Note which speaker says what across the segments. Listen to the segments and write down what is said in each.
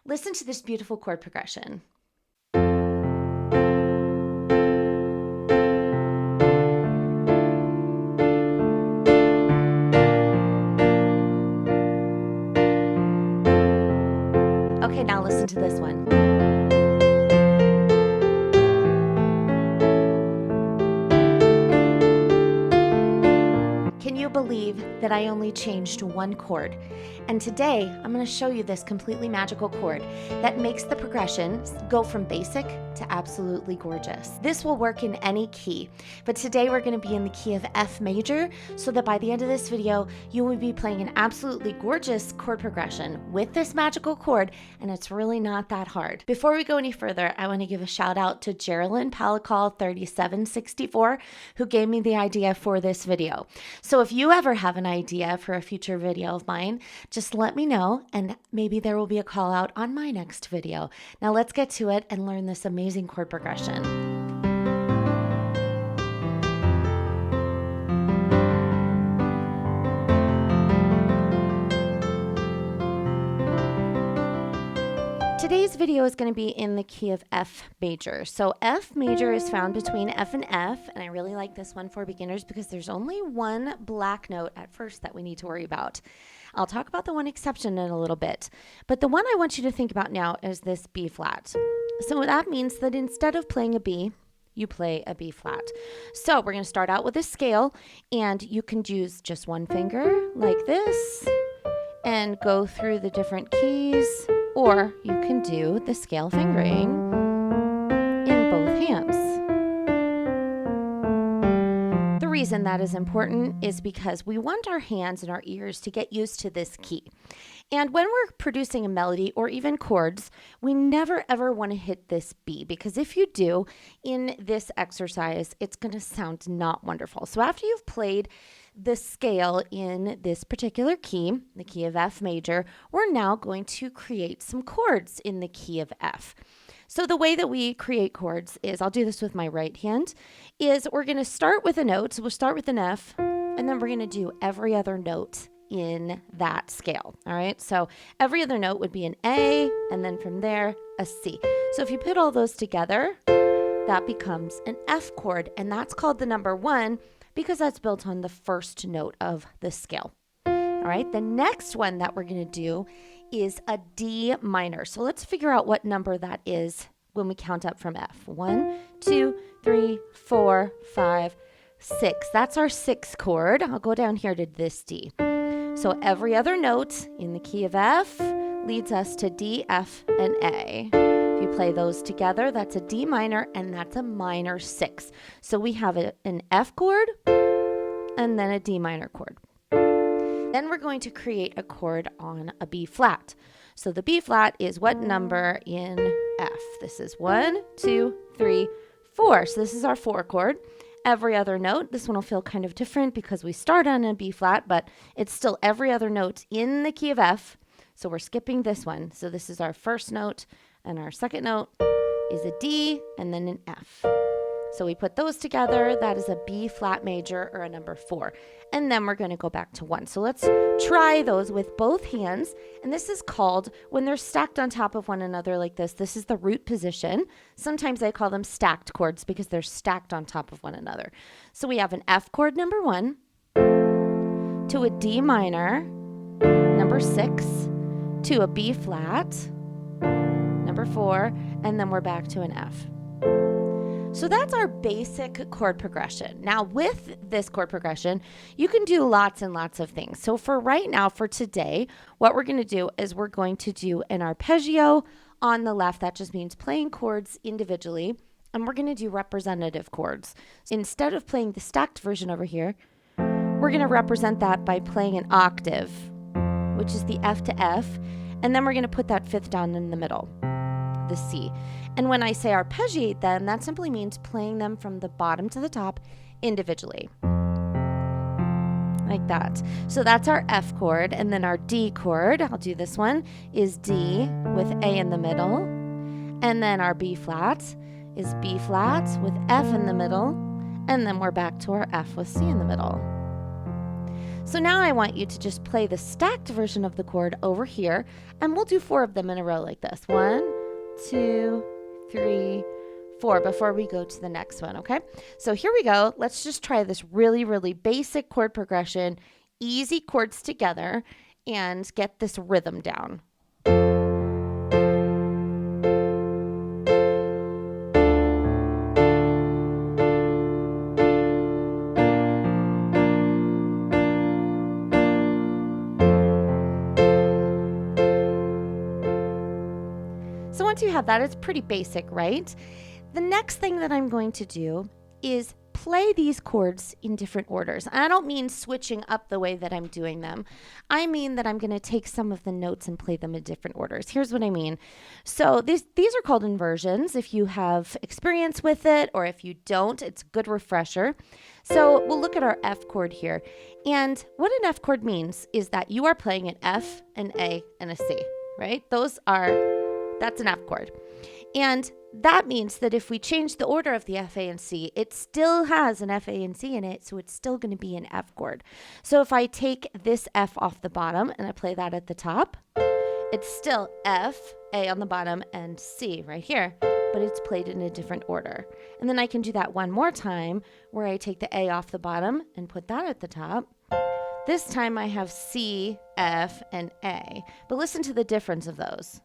Speaker 1: Listen to this beautiful chord progression. Okay, now listen to this one. Can you believe that I only changed one chord? And today, I'm going to show you this completely magical chord that makes the progression go from basic to absolutely gorgeous. This will work in any key, but today we're going to be in the key of F major, so that by the end of this video, you will be playing an absolutely gorgeous chord progression with this magical chord, and it's really not that hard. Before we go any further, I want to give a shout out to Geraldine Palicall 3764, who gave me the idea for this video. So if you ever have an idea for a future video of mine, just let me know, and maybe there will be a call out on my next video. Now let's get to it and learn this amazing chord progression. Today's video is going to be in the key of F major. So F major is found between F and F, and I really like this one for beginners because there's only one black note at first that we need to worry about. I'll talk about the one exception in a little bit, but the one I want you to think about now is this B flat. So that means that instead of playing a B, you play a B flat. So we're going to start out with a scale, and you can use just one finger like this and go through the different keys, or you can do the scale fingering in both hands. The reason that is important is because we want our hands and our ears to get used to this key. And when we're producing a melody or even chords, we never ever want to hit this B, because if you do in this exercise, it's going to sound not wonderful. So after you've played the scale in this particular key, the key of F major, we're now going to create some chords in the key of F. So the way that we create chords is, I'll do this with my right hand, is we're going to start with a note. So we'll start with an F, and then we're going to do every other note in that scale. All right, so every other note would be an A, and then from there, a C. So if you put all those together, that becomes an F chord, and that's called the number 1 because that's built on the first note of the scale. All right, the next one that we're going to do is a D minor. So let's figure out what number that is when we count up from F. 1, 2, 3, 4, 5, 6. That's our 6th chord. I'll go down here to this D. So every other note in the key of F leads us to D, F, and A. If you play those together, that's a D minor, and that's a minor 6. So we have an F chord and then a D minor chord. Then we're going to create a chord on a B flat. So the B flat is what number in F? This is 1, 2, 3, 4. So this is our 4 chord. Every other note, this one will feel kind of different because we start on a B flat, but it's still every other note in the key of F. So we're skipping this one. So this is our first note, and our second note is a D and then an F. So we put those together, that is a B flat major, or a number 4. And then we're going to go back to 1. So let's try those with both hands. And this is called, when they're stacked on top of one another like this is the root position. Sometimes I call them stacked chords because they're stacked on top of one another. So we have an F chord, number 1, to a D minor, number 6, to a B flat, number 4, and then we're back to an F. So that's our basic chord progression. Now with this chord progression, you can do lots and lots of things. So for right now, for today, what we're going to do is we're going to do an arpeggio on the left. That just means playing chords individually. And we're going to do representative chords. Instead of playing the stacked version over here, we're going to represent that by playing an octave, which is the F to F. And then we're going to put that 5th down in the middle, the C. And when I say arpeggiate them, that simply means playing them from the bottom to the top individually. Like that. So that's our F chord, and then our D chord, I'll do this one, is D with A in the middle. And then our B flat is B flat with F in the middle. And then we're back to our F with C in the middle. So now I want you to just play the stacked version of the chord over here, and we'll do 4 of them in a row like this. 1, 2, 3, 4 before we go to the next one, okay? So here we go. Let's just try this really, really basic chord progression, easy chords together, and get this rhythm down. So once you have that, it's pretty basic, right? The next thing that I'm going to do is play these chords in different orders. I don't mean switching up the way that I'm doing them. I mean that I'm going to take some of the notes and play them in different orders. Here's what I mean. So these are called inversions. If you have experience with it, or if you don't, it's a good refresher. So we'll look at our F chord here. And what an F chord means is that you are playing an F, an A, and a C, right? That's an F chord. And that means that if we change the order of the F, A, and C, it still has an F, A, and C in it, so it's still going to be an F chord. So if I take this F off the bottom and I play that at the top, it's still F, A on the bottom, and C right here, but it's played in a different order. And then I can do that one more time where I take the A off the bottom and put that at the top. This time I have C, F, and A, but listen to the difference of those.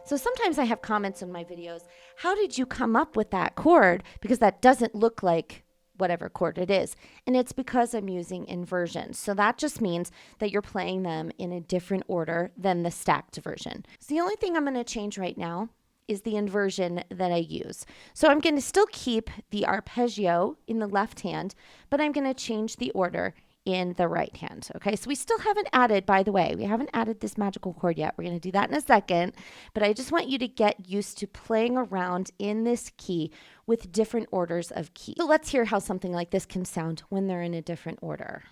Speaker 1: So sometimes I have comments in my videos, how did you come up with that chord? Because that doesn't look like whatever chord it is. And it's because I'm using inversions. So that just means that you're playing them in a different order than the stacked version. So the only thing I'm going to change right now is the inversion that I use. So I'm going to still keep the arpeggio in the left hand, but I'm going to change the order in the right hand. Okay, so we still haven't added, by the way, we haven't added this magical chord yet. We're going to do that in a second, but I just want you to get used to playing around in this key with different orders of key. So let's hear how something like this can sound when they're in a different order.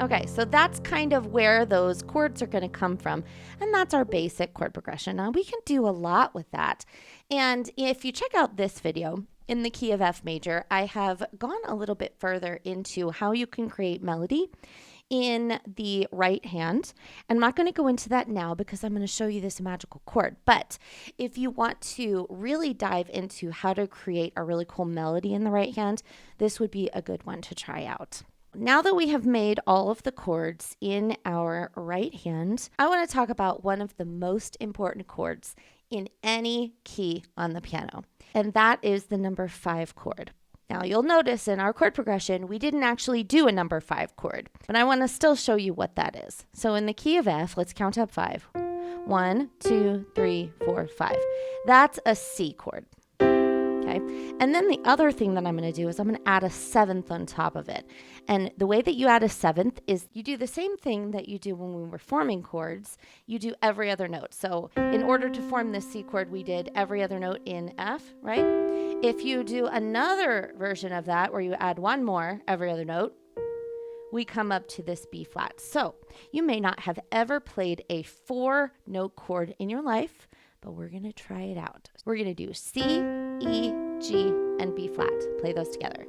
Speaker 1: Okay, so that's kind of where those chords are going to come from, and that's our basic chord progression. Now, we can do a lot with that, and if you check out this video in the key of F major, I have gone a little bit further into how you can create melody in the right hand. I'm not going to go into that now because I'm going to show you this magical chord, but if you want to really dive into how to create a really cool melody in the right hand, this would be a good one to try out. Now that we have made all of the chords in our right hand, I want to talk about one of the most important chords in any key on the piano, and that is the number 5 chord. Now you'll notice in our chord progression, we didn't actually do a number 5 chord, but I want to still show you what that is. So in the key of F, let's count up 5. 1, 2, 3, 4, 5. That's a C chord. Okay. And then the other thing that I'm going to do is I'm going to add a 7th on top of it. And the way that you add a 7th is you do the same thing that you do when we were forming chords. You do every other note. So in order to form this C chord, we did every other note in F, right? If you do another version of that where you add one more every other note, we come up to this B flat. So you may not have ever played a 4-note chord in your life, but we're going to try it out. We're going to do C, E, G, and B flat. Play those together.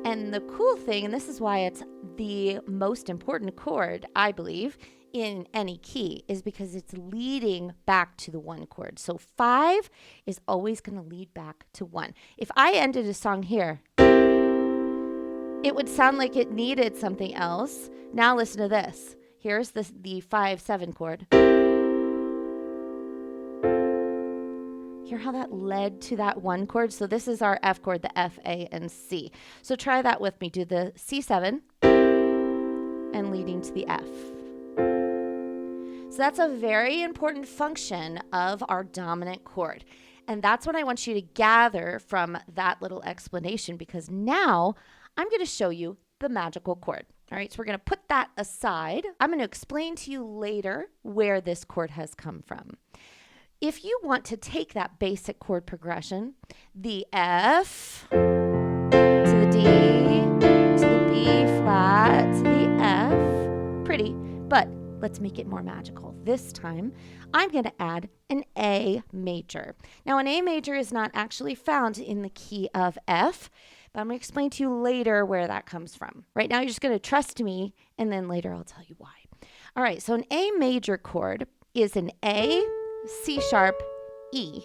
Speaker 1: And the cool thing, and this is why it's the most important chord, I believe, in any key, is because it's leading back to the 1 chord. So 5 is always going to lead back to 1. If I ended a song here, it would sound like it needed something else. Now listen to this. Here's the 5-7 chord. Hear how that led to that 1 chord? So this is our F chord, the F, A, and C. So try that with me. Do the C7 and leading to the F. So that's a very important function of our dominant chord. And that's what I want you to gather from that little explanation, because now I'm going to show you the magical chord. All right, so we're going to put that aside. I'm going to explain to you later where this chord has come from. If you want to take that basic chord progression, the F, D to the B flat to the F. Pretty, but let's make it more magical. This time, I'm going to add an A major. Now, an A major is not actually found in the key of F, but I'm going to explain to you later where that comes from. Right now, you're just going to trust me, and then later I'll tell you why. All right, so an A major chord is an A, C sharp, E.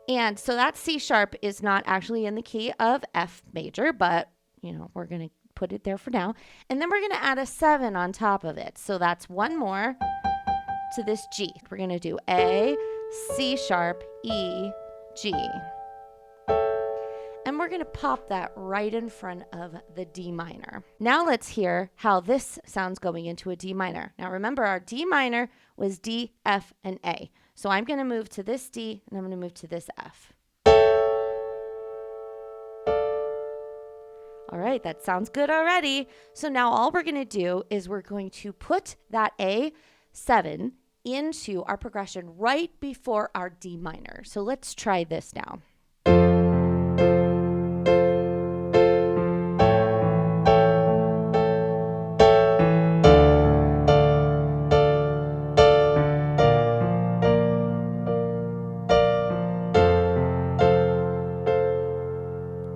Speaker 1: And so that C sharp is not actually in the key of F major, but, we're going to put it there for now. And then we're going to add a 7 on top of it. So that's one more to this G. We're going to do A, C sharp, E, G. And we're going to pop that right in front of the D minor. Now let's hear how this sounds going into a D minor. Now remember, our D minor was D, F, and A. So I'm going to move to this D, and I'm going to move to this F. All right, that sounds good already. So now all we're going to do is we're going to put that A7 into our progression right before our D minor. So let's try this now.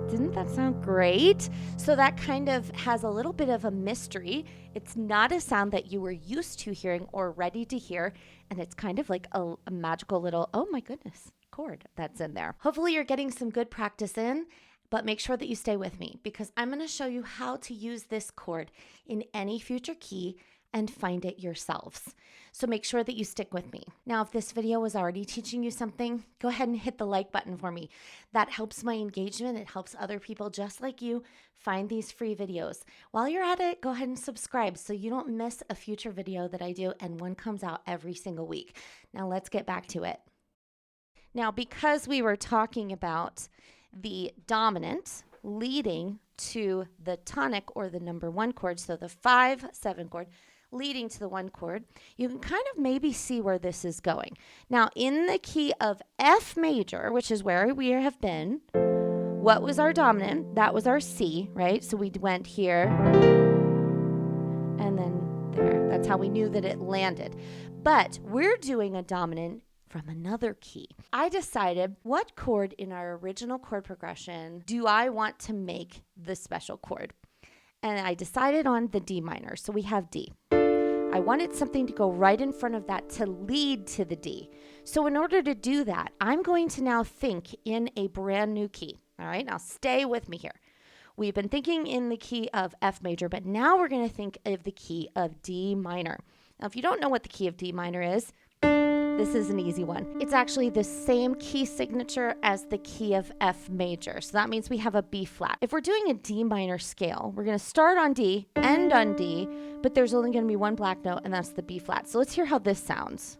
Speaker 1: Didn't that sound great? So that kind of has a little bit of a mystery. It's not a sound that you were used to hearing or ready to hear, and it's kind of like a magical little, oh my goodness, chord that's in there. Hopefully you're getting some good practice in, but make sure that you stay with me because I'm going to show you how to use this chord in any future key and find it yourselves. So make sure that you stick with me. Now, if this video was already teaching you something, go ahead and hit the like button for me. That helps my engagement. It helps other people just like you find these free videos. While you're at it, go ahead and subscribe so you don't miss a future video that I do, and one comes out every single week. Now let's get back to it. Now, because we were talking about the dominant leading to the tonic or the number 1 chord, so the 5-7 chord, leading to the 1 chord, you can kind of maybe see where this is going. Now, in the key of F major, which is where we have been, what was our dominant? That was our C, right? So we went here and then there. That's how we knew that it landed. But we're doing a dominant from another key. I decided what chord in our original chord progression do I want to make the special chord? And I decided on the D minor. So we have D. I wanted something to go right in front of that to lead to the D. So in order to do that, I'm going to now think in a brand new key. All right, now stay with me here. We've been thinking in the key of F major, but now we're going to think of the key of D minor. Now, if you don't know what the key of D minor is, this is an easy one. It's actually the same key signature as the key of F major. So that means we have a B flat. If we're doing a D minor scale, we're going to start on D, end on D, but there's only going to be one black note, and that's the B flat. So let's hear how this sounds.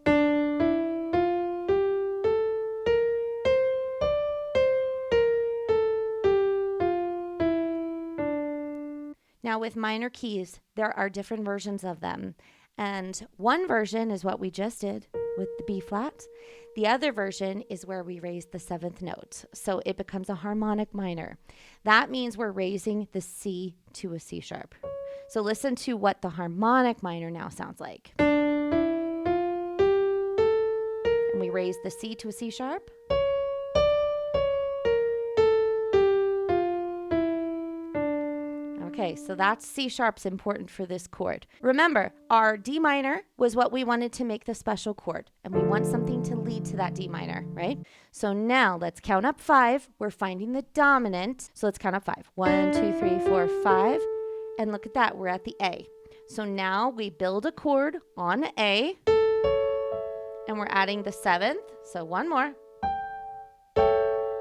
Speaker 1: Now with minor keys, there are different versions of them. And one version is what we just did with the B flat. The other version is where we raise the 7th note. So it becomes a harmonic minor. That means we're raising the C to a C sharp. So listen to what the harmonic minor now sounds like. And we raise the C to a C sharp. Okay, so that's C sharp's important for this chord. Remember, our D minor was what we wanted to make the special chord, and we want something to lead to that D minor, right? So now let's count up 5. We're finding the dominant. So let's count up 5. 1, 2, 3, 4, 5. And look at that, we're at the A. So now we build a chord on A, and we're adding the 7th. So one more.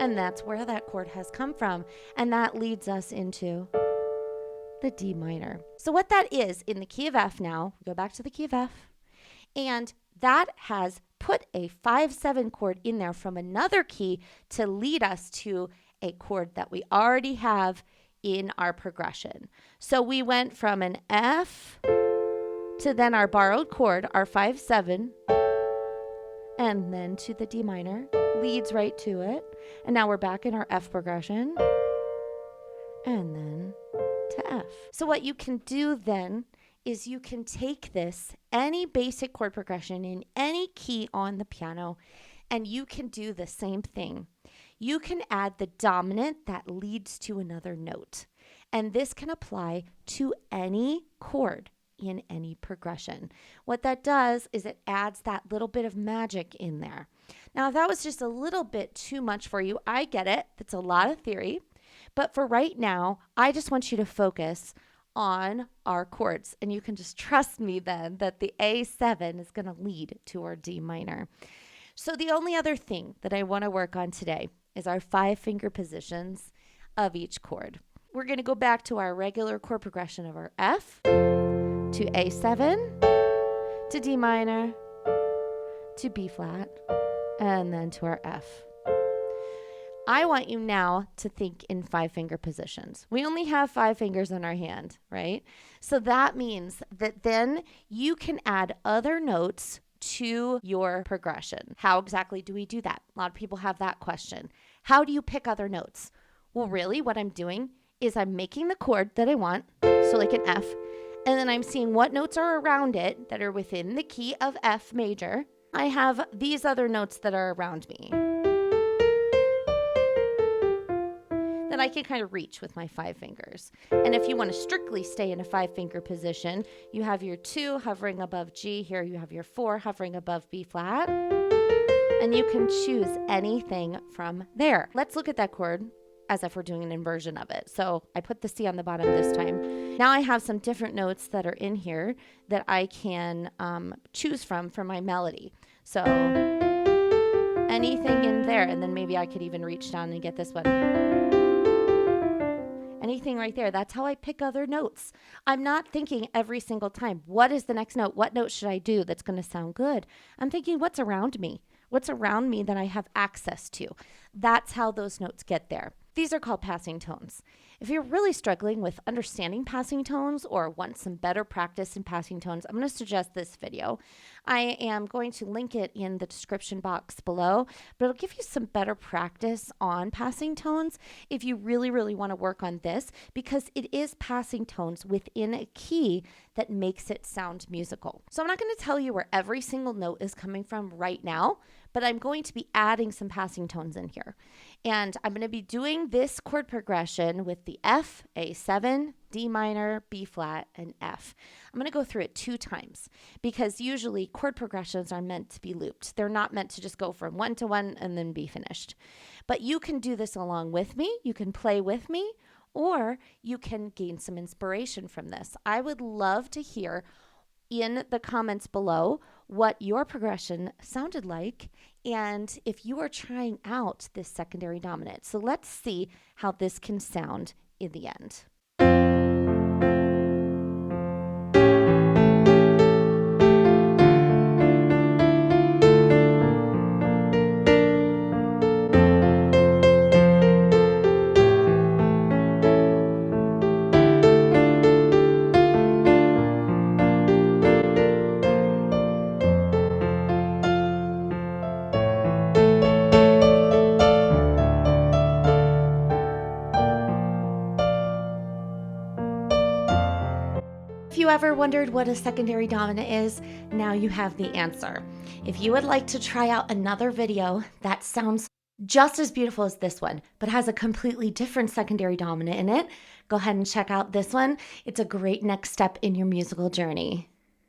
Speaker 1: And that's where that chord has come from. And that leads us into the D minor. So what that is in the key of F now, go back to the key of F, and that has put a 5-7 chord in there from another key to lead us to a chord that we already have in our progression. So we went from an F to then our borrowed chord, our 5-7, and then to the D minor, leads right to it. And now we're back in our F progression. and then to F. So what you can do then is you can take this, any basic chord progression in any key on the piano, and you can do the same thing. You can add the dominant that leads to another note. And this can apply to any chord in any progression. What that does is it adds that little bit of magic in there. Now, if that was just a little bit too much for you, I get it. That's a lot of theory. But for right now, I just want you to focus on our chords. And you can just trust me then that the A7 is going to lead to our D minor. So the only other thing that I want to work on today is our 5-finger positions of each chord. We're going to go back to our regular chord progression of our F to A7 to D minor to B flat and then to our F. I want you now to think in 5-finger positions. We only have 5 fingers in our hand, right? So that means that then you can add other notes to your progression. How exactly do we do that? A lot of people have that question. How do you pick other notes? Well, really what I'm doing is I'm making the chord that I want, so like an F, and then I'm seeing what notes are around it that are within the key of F major. I have these other notes that are around me that I can kind of reach with my 5 fingers. And if you want to strictly stay in a 5-finger position, you have your 2 hovering above G. Here you have your 4 hovering above B flat. And you can choose anything from there. Let's look at that chord as if we're doing an inversion of it. So I put the C on the bottom this time. Now I have some different notes that are in here that I can choose from for my melody. So anything in there, and then maybe I could even reach down and get this one. Anything right there. That's how I pick other notes. I'm not thinking every single time, what is the next note? What note should I do that's going to sound good? I'm thinking, what's around me? What's around me that I have access to? That's how those notes get there. These are called passing tones. If you're really struggling with understanding passing tones or want some better practice in passing tones, I'm going to suggest this video. I am going to link it in the description box below, but it'll give you some better practice on passing tones if you really, really want to work on this, because it is passing tones within a key that makes it sound musical. So I'm not going to tell you where every single note is coming from right now, but I'm going to be adding some passing tones in here. And I'm going to be doing this chord progression with the F, A7, D minor, B flat, and F. I'm going to go through it 2 times because usually chord progressions are meant to be looped. They're not meant to just go from 1 to 1 and then be finished. But you can do this along with me. You can play with me, or you can gain some inspiration from this. I would love to hear in the comments below what your progression sounded like and if you are trying out this secondary dominant. So let's see how this can sound in the end. If you ever wondered what a secondary dominant is, now you have the answer. If you would like to try out another video that sounds just as beautiful as this one, but has a completely different secondary dominant in it, go ahead and check out this one. It's a great next step in your musical journey.